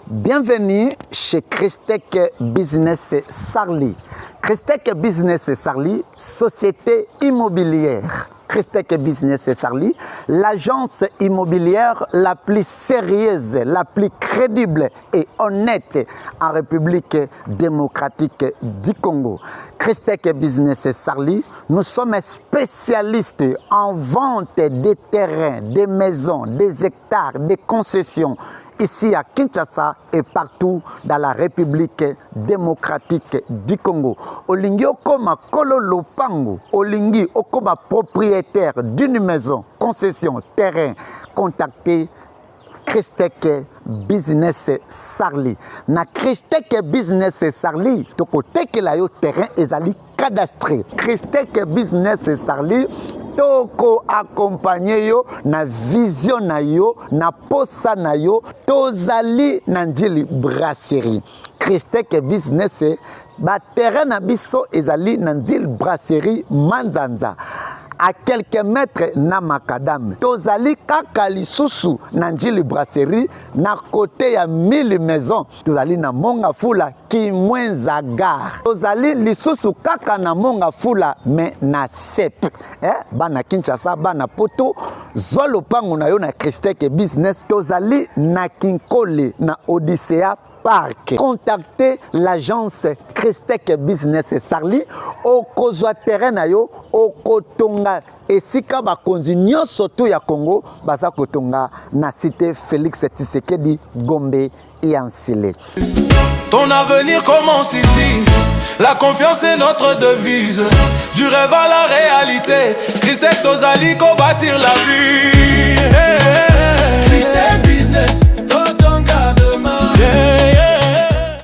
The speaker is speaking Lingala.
Bienvenue chez Christec Business Sarli. Christec Business Sarli, société immobilière. Christec Business Sarli, l'agence immobilière la plus sérieuse, la plus crédible et honnête en République démocratique du Congo. Christec Business Sarli, nous sommes spécialistes en vente des terrains, des maisons, des hectares, des concessions, ici à Kinshasa et partout dans la République démocratique du Congo. Olingi okoma kolo lopango, olingi okoma propriétaire d'une maison, concession, terrain, contactez Christec Business Sarli. Na Christec Business Sarli, tokotekela yo terrain ezali cadastré. Christec Business Sarli toko accompagner yo na vision na yo na posa na yo tozali na njili brasserie. Christec Business ba terrain na biso ezali na njili brasserie Manzanza à quelques mètres na makadam. Tozali kaka lisusu na njili brasserie na côté ya 1000 maisons. Tozali na monga fula ki mwenza gare. Tozali lisusu kaka na monga fula mais na sep. Bana Kinshasa, bana poto, zolo pango na yo na Christec Business. Tozali na Kinkole na Odyssea Park. Contactez l'agence Christec Business Sarli au kozwa terrain na yo au kotonga esika bakonzi nyonso tu ya Congo baza kotonga na cité Félix Tshisekedi Gombe et Ansele. Ton avenir commence ici. La confiance est notre devise. Du rêve à la réalité. Christec Tozali ko bâtir la vie. Hey, hey.